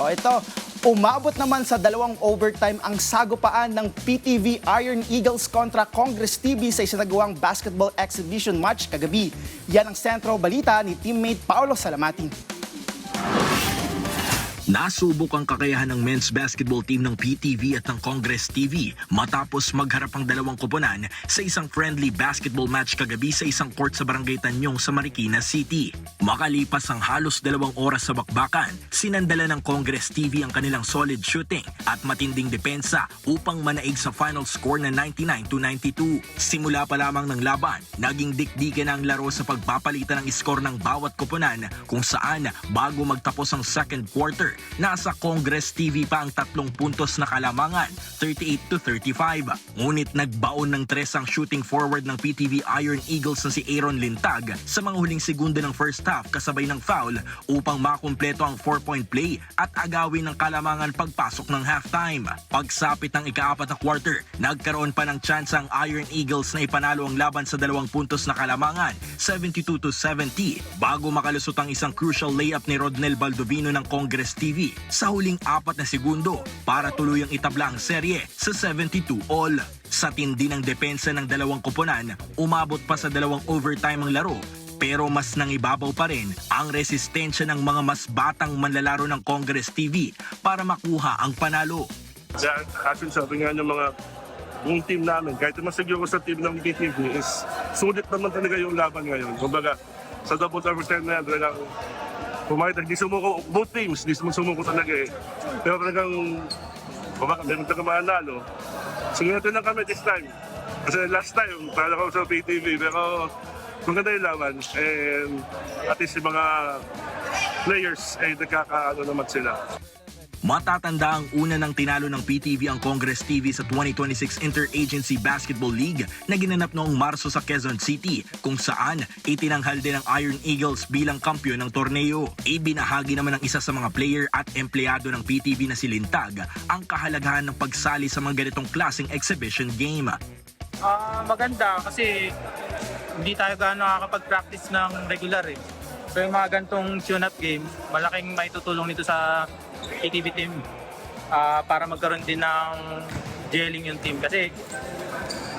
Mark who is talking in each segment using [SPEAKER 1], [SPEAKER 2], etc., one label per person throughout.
[SPEAKER 1] O ito, umabot naman sa 2 overtime ang sagupaan ng PTV Iron Eagles kontra Congress TV sa isinagawang basketball exhibition match kagabi. Yan ang sentro balita ni teammate Paolo Salamati.
[SPEAKER 2] Nasubok ang kakayahan ng men's basketball team ng PTV at ng Congress TV matapos magharap ang dalawang koponan sa isang friendly basketball match kagabi sa isang court sa Barangay Tanyong sa Marikina City. Makalipas ang halos 2 oras sa bakbakan, sinandala ng Congress TV ang kanilang solid shooting at matinding depensa upang manaig sa final score na 99-92. Simula pa lamang ng laban, naging dikdikan ang laro sa pagpapalitan ng score ng bawat koponan kung saan bago magtapos ang second quarter, nasa Congress TV pa ang 3 puntos na kalamangan, 38-35. Ngunit nagbaon ng 3 ang shooting forward ng PTV Iron Eagles na si Aaron Lintag sa mga huling segundo ng first half kasabay ng foul upang makumpleto ang 4-point play at agawin ng kalamangan pagpasok ng halftime. Pagsapit ng ika-4 na quarter, nagkaroon pa ng chance ang Iron Eagles na ipanalo ang laban sa 2 puntos na kalamangan, 72-70, bago makalusot ang isang crucial layup ni Rodnel Baldovino ng Congress TV sa huling 4 na segundo para tuluyang itabla ang serye sa 72-all. Sa tindi ng depensa ng dalawang koponan, umabot pa sa 2 overtime ang laro, pero mas nangibabaw pa rin ang resistensya ng mga mas batang manlalaro ng Congress TV para makuha ang panalo.
[SPEAKER 3] Actually, sabi nga ng mga buong team namin, kahit masiguro sa team ng PTV is sulit naman talaga yung laban ngayon. Kumbaga, sa double overtime na yan, talagang pumayag, di sumuko, both teams, di sumuko talaga eh. Pero talagang, baka meron talaga manalo. Singinatin lang kami this time. Kasi last time, para ko sa PTV, pero maganda yung laban. And at least yung mga players, ay nagkakaano naman sila.
[SPEAKER 2] Matatanda ang una ng tinalo ng PTV ang Congress TV sa 2026 Interagency Basketball League na ginanap noong Marso sa Quezon City, kung saan itinanghal din ang Iron Eagles bilang kampyon ng torneo. Ibinahagi naman ng isa sa mga player at empleyado ng PTV na si Lintag ang kahalagahan ng pagsali sa mga ganitong klaseng exhibition game.
[SPEAKER 4] Maganda kasi hindi tayo gaano nakakapag-practice ng regular eh. So yung mga ganitong tune-up game, malaking maitutulong nito sa PTV team para magkaroon din ng gelling yung team. Kasi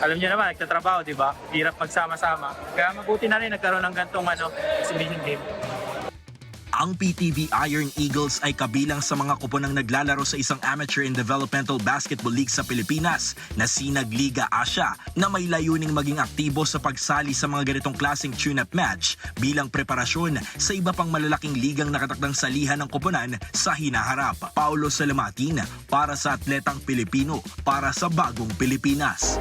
[SPEAKER 4] alam niyo naman, nagtatrabaho, di ba? Hirap magsama-sama. Kaya mabuti na rin nagkaroon ng ganitong exhibition game.
[SPEAKER 2] Ang PTV Iron Eagles ay kabilang sa mga koponang naglalaro sa isang amateur and developmental basketball league sa Pilipinas na Sinag Liga Asia na may layuning maging aktibo sa pagsali sa mga ganitong klaseng tune-up match bilang preparasyon sa iba pang malalaking ligang nakatakdang salihan ng koponan sa hinaharap. Paolo Salamatin para sa Atletang Pilipino para sa Bagong Pilipinas.